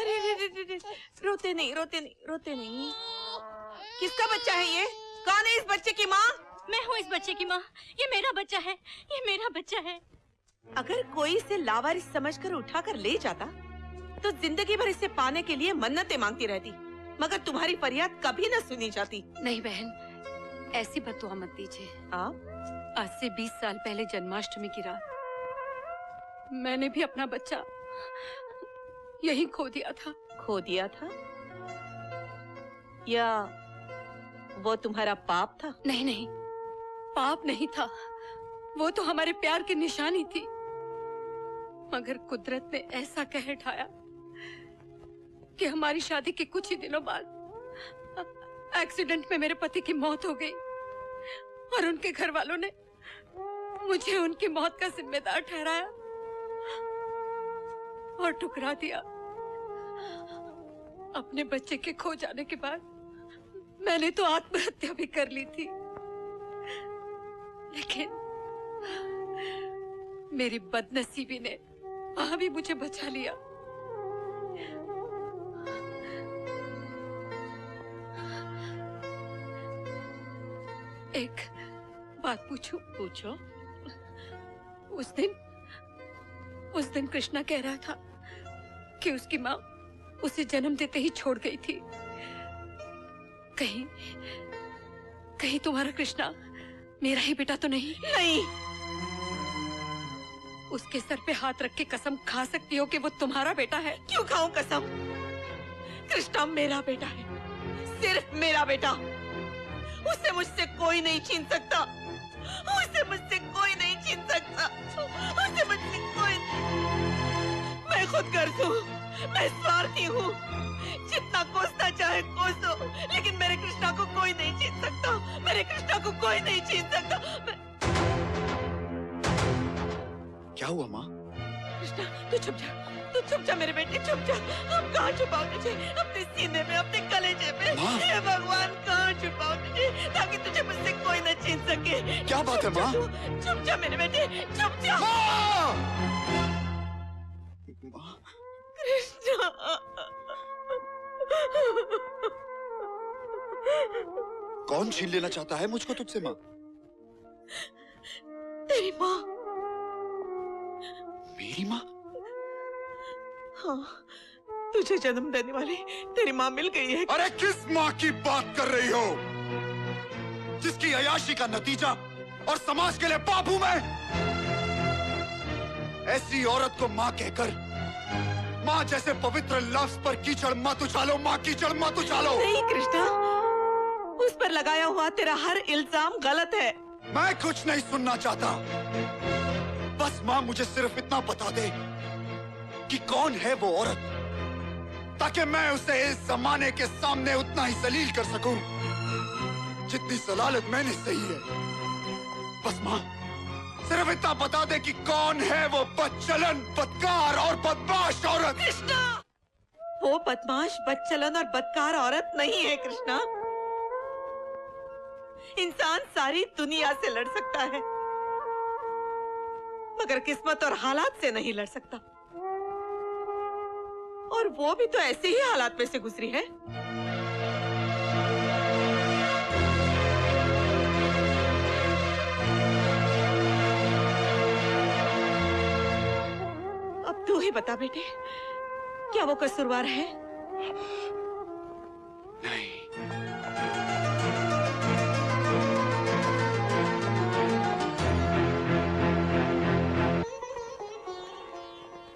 अरे रोते नहीं, रोते नहीं, रोते नहीं। किसका बच्चा है ये? कौन है इस बच्चे की माँ? मैं हूँ इस बच्चे की माँ। ये मेरा बच्चा है, ये मेरा बच्चा है। अगर कोई इसे लावारिस समझकर उठाकर ले जाता तो जिंदगी भर इसे पाने के लिए मन्नतें मांगती रहती, मगर तुम्हारी फरियाद कभी न सुनी जाती। नहीं बहन, ऐसी बद्दुआ मत दीजिए। आज से 20 साल पहले जन्माष्टमी की रात मैंने भी अपना बच्चा यही खो दिया था। खो दिया था या वो तुम्हारा पाप था? नहीं नहीं, पाप नहीं था, वो तो हमारे प्यार की निशानी थी। मगर कुदरत ने ऐसा कहर ढाया कि हमारी शादी के कुछ ही दिनों बाद एक्सीडेंट में मेरे पति की मौत हो गई और उनके घर वालों ने मुझे उनकी मौत का जिम्मेदार ठहराया और ठुकरा दिया। अपने बच्चे के खो जाने के बाद मैंने तो आत्महत्या भी कर ली थी, लेकिन मेरी बदनसीबी ने वहां भी मुझे बचा लिया। एक बात पूछूं? पूछो। उस दिन कृष्णा कह रहा था कि उसकी माँ उसे जन्म देते ही छोड़ गई थी। कहीं तुम्हारा कृष्णा मेरा ही बेटा तो नहीं? नहीं। उसके सर पे हाथ रख के कसम खा सकती हो कि वो तुम्हारा बेटा है? क्यों खाऊं कसम? कृष्णा मेरा बेटा है, सिर्फ मेरा बेटा। उसे मुझसे कोई नहीं छीन सकता, उसे मुझसे कोई नहीं छीन सकता, उसे मुझसे कोई। मैं खुद गर्ज हूँ, मैं स्वार्थी हूँ, जितना कोसना चाहे कोसो, लेकिन मेरे कृष्णा को कोई नहीं छीन सकता, मेरे कृष्णा को कोई नहीं छीन सकता। क्या हुआ माँ? कृष्णा तू चुप जा, तू चुप जा मेरे बेटे, चुप जा। हम कहाँ छुपाओ तुझे? अपने सीने में, अपने कलेजे में। हे भगवान, कहाँ छुपाओ तुझे ताकि तुझे मुझसे कोई न छीन सके? क्या बात है माँ? चुप जा मेरे बेटे, चुप जा। कृष्णा, कौन छीन लेना चाहता है मुझको तुझसे माँ? तेरी माँ। मेरी माँ? हाँ, तुझे जन्म देने वाली तेरी माँ मिल गई है। अरे किस माँ की बात कर रही हो, जिसकी अयाशी का नतीजा और समाज के लिए पाप हूं मैं? ऐसी औरत को माँ कहकर माँ जैसे पवित्र लफ्ज पर कीचड़ मत उछालो, माँ कीचड़ मत उछालो। नहीं कृष्णा, उस पर लगाया हुआ तेरा हर इल्जाम गलत है। मैं कुछ नहीं सुनना चाहता, बस माँ मुझे सिर्फ इतना बता दे कि कौन है वो औरत, ताकि मैं उसे इस जमाने के सामने उतना ही जलील कर सकूं जितनी जलालत मैंने सही है। बस माँ सिर्फ इतना बता दे कि कौन है वो बदचलन, बदकार और बदमाश औरत। कृष्णा, वो बदमाश, बदचलन और बदकार औरत नहीं है कृष्णा। इंसान सारी दुनिया से लड़ सकता है, मगर किस्मत और हालात से नहीं लड़ सकता। और वो भी तो ऐसे ही हालात में से गुजरी है। अब तू ही बता बेटे, क्या वो कसूरवार है? नहीं।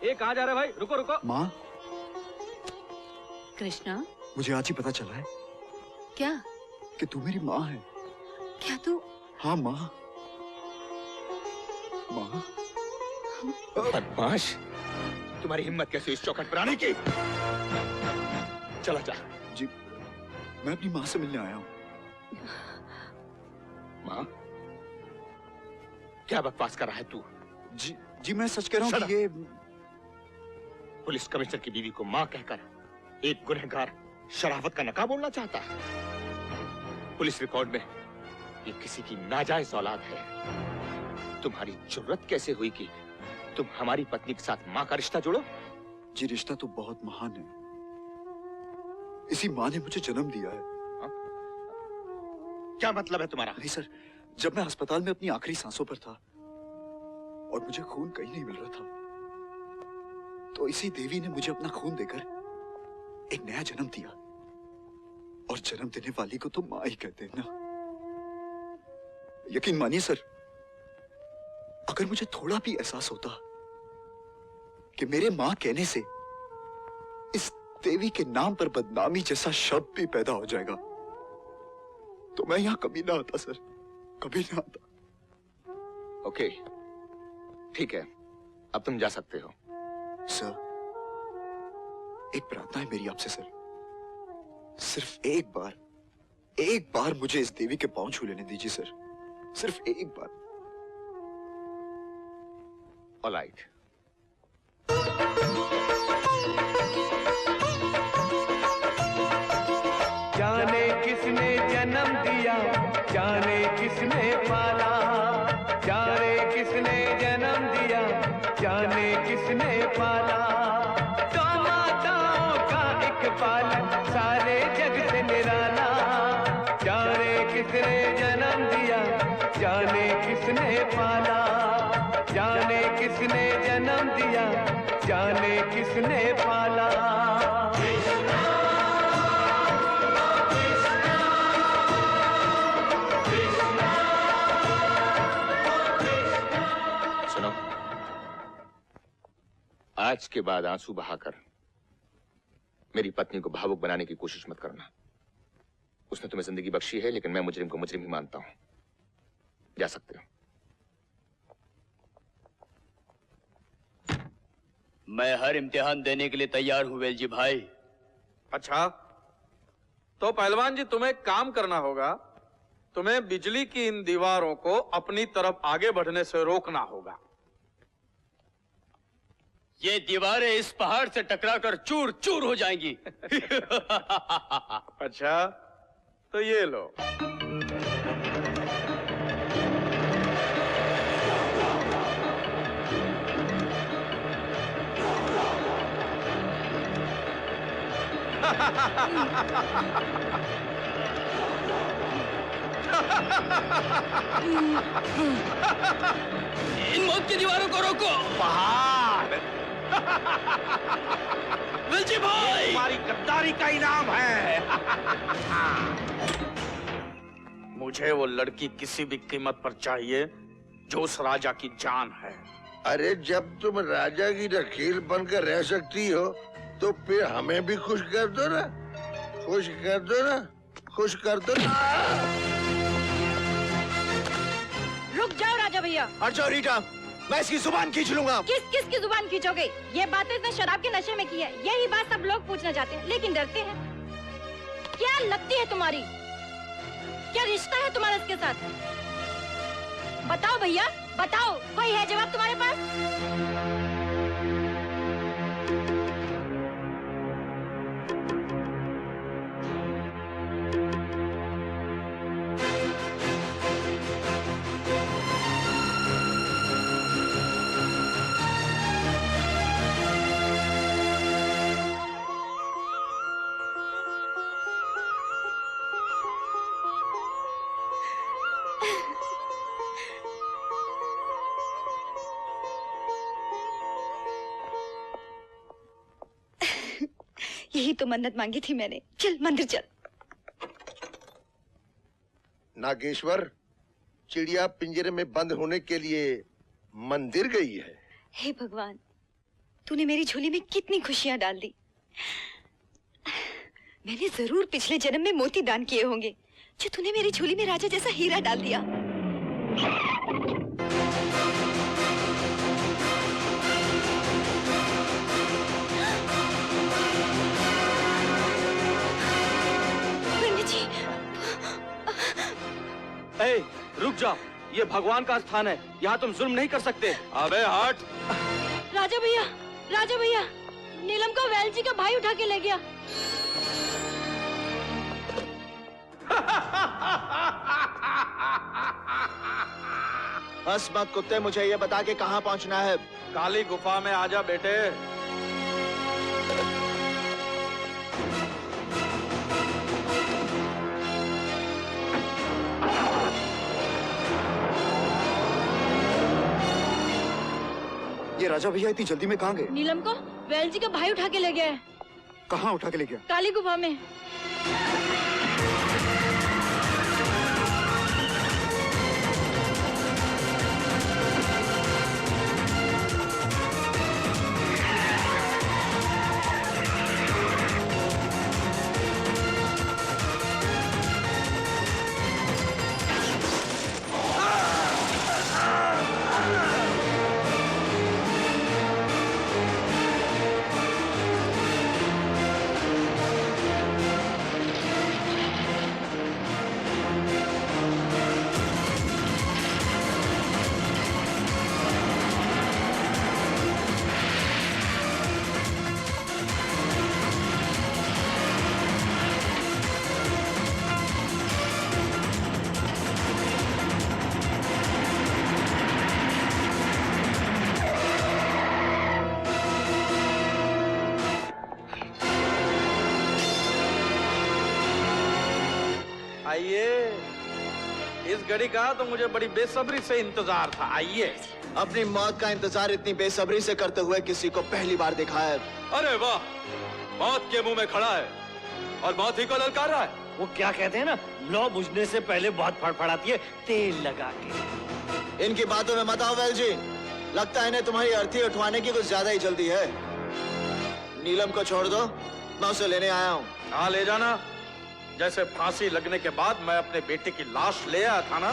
ये कहाँ जा रहे भाई? रुको रुको। माँ, कृष्णा, मुझे आज ही पता चला है क्या? कि तू मेरी माँ है। क्या तू? हाँ माँ। माँ, बदमाश, तुम्हारी हिम्मत कैसे इस चौखट पर आने की? चला जा। जी, मैं अपनी माँ से मिलने आया हूँ। माँ, क्या बकवास कर रहा है तू? जी मैं सच कह रहा हूँ कि ये पुलिस कमिश्नर की बीवी को माँ कहकर एक गुनहगार शराफत का नकाब बोलना चाहता है। पुलिस रिकॉर्ड में ये किसी की नाजायज औलाद है। तुम्हारी जुर्रत कैसे हुई कि तुम हमारी पत्नी के साथ माँ का रिश्ता जोड़ो? जी रिश्ता तो बहुत महान है, इसी माँ ने मुझे जन्म दिया है। हा? क्या मतलब है तुम्हारा? नहीं सर, जब मैं अस्पताल में अपनी आखिरी सांसों पर था और मुझे खून कहीं नहीं मिल रहा था, तो इसी देवी ने मुझे अपना खून देकर एक नया जन्म दिया। और जन्म देने वाली को तो माँ ही कहते हैं ना। यकीन मानिए सर, अगर मुझे थोड़ा भी एहसास होता कि मेरे माँ कहने से इस देवी के नाम पर बदनामी जैसा शब्द भी पैदा हो जाएगा, तो मैं यहां कभी ना आता सर, कभी ना आता। ओके, ठीक है, अब तुम जा सकते हो। सर, एक प्रार्थना है मेरी आपसे सर, सिर्फ एक बार मुझे इस देवी के पांव छू लेने दीजिए सर, सिर्फ एक बार। ऑलराइट। जाने किसने जन्म दिया, जाने किसने पाला, जाने किसने जन्म दिया, जाने किसने पाला। तो माताओं का एक पालक सारे जग से निराला। जाने किसने जन्म दिया, जाने किसने पाला, जाने किसने जन्म दिया, जाने किसने पाला। सुनो, आज के बाद आंसू बहाकर मेरी पत्नी को भावुक बनाने की कोशिश मत करना। उसने तुम्हें जिंदगी बख्शी है, लेकिन मैं मुजरिम को मुजरिम ही मानता हूं। जा सकते हो। मैं हर इम्तिहान देने के लिए तैयार हूं वेलजी भाई। अच्छा, तो पहलवान जी तुम्हें एक काम करना होगा। तुम्हें बिजली की इन दीवारों को अपनी तरफ आगे बढ़ने से रोकना होगा। ये दीवारें इस पहाड़ से टकराकर चूर चूर हो जाएंगी। अच्छा, तो ये लो। इन मौत की दीवारों को रोको। पहाड़ वेलजी भाई, तुम्हारी गद्दारी का इनाम है। मुझे वो लड़की किसी भी कीमत पर चाहिए जो उस राजा की जान है। अरे जब तुम राजा की रखील बनकर रह सकती हो, तो फिर हमें भी खुश कर दो ना, खुश कर दो ना, खुश कर दो ना। रुक जाओ राजा भैया। हट जाओ रीटा, मैं इसकी जुबान खींच लूंगा। किस की जुबान खींचोगे? ये बातें इसने शराब के नशे में की है। यही बात सब लोग पूछना चाहते हैं, लेकिन डरते हैं। क्या लगती है तुम्हारी? क्या रिश्ता है तुम्हारा इसके साथ? बताओ भैया, बताओ, कोई है जवाब तुम्हारे पास? यही तो मन्नत मांगी थी मैंने। चल मंदिर चल। नागेश्वर, चिड़िया पिंजरे में बंद होने के लिए मंदिर गई है। हे भगवान, तूने मेरी झोली में कितनी खुशियां डाल दी। मैंने जरूर पिछले जन्म में मोती दान किए होंगे, जो तूने मेरी झोली में राजा जैसा हीरा डाल दिया। ए, रुक जाओ, ये भगवान का स्थान है, यहाँ तुम जुल्म नहीं कर सकते। अबे हट। राजा भैया, राजा भैया, नीलम को वेलजी का भाई उठा के ले गया। बस मत कुत्ते, मुझे ये बता के कहाँ पहुँचना है। काली गुफा में आजा बेटे। ये राजा भैया इतनी जल्दी में कहाँ गए? नीलम को वेल जी का भाई उठा के ले गया है। कहाँ उठा के ले गया? काली गुफा में। आइए, इस घड़ी का तो मुझे बड़ी बेसब्री से इंतजार था। आइए। अपनी मौत का इंतजार इतनी बेसब्री से करते हुए किसी को पहली बार देखा है। अरे वाह, मौत के मुंह में खड़ा है और मौत ही को ललकार रहा है। वो क्या कहते हैं ना, लौ बुझने से पहले बहुत फड़फड़ाती है तेल लगा के। इनकी बातों में मत आओ वेल जी, लगता है इन्हें तुम्हारी अर्थी उठवाने की कुछ ज्यादा ही जल्दी है। नीलम को छोड़ दो, मैं उसे लेने आया हूँ। हाँ, ले जाना। जैसे फांसी लगने के बाद मैं अपने बेटे की लाश ले आया था ना,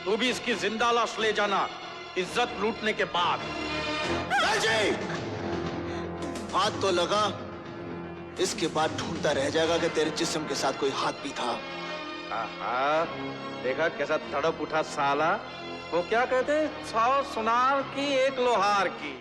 तू भी इसकी जिंदा लाश ले जाना, इज्जत लूटने के बाद। वेल जी, हाथ तो लगा, इसके बाद ढूंढता रह जाएगा कि तेरे जिस्म के साथ कोई हाथ भी था। आहा, देखा कैसा तड़प उठा साला। वो क्या कहते, 100 सुनार की 1 लोहार की।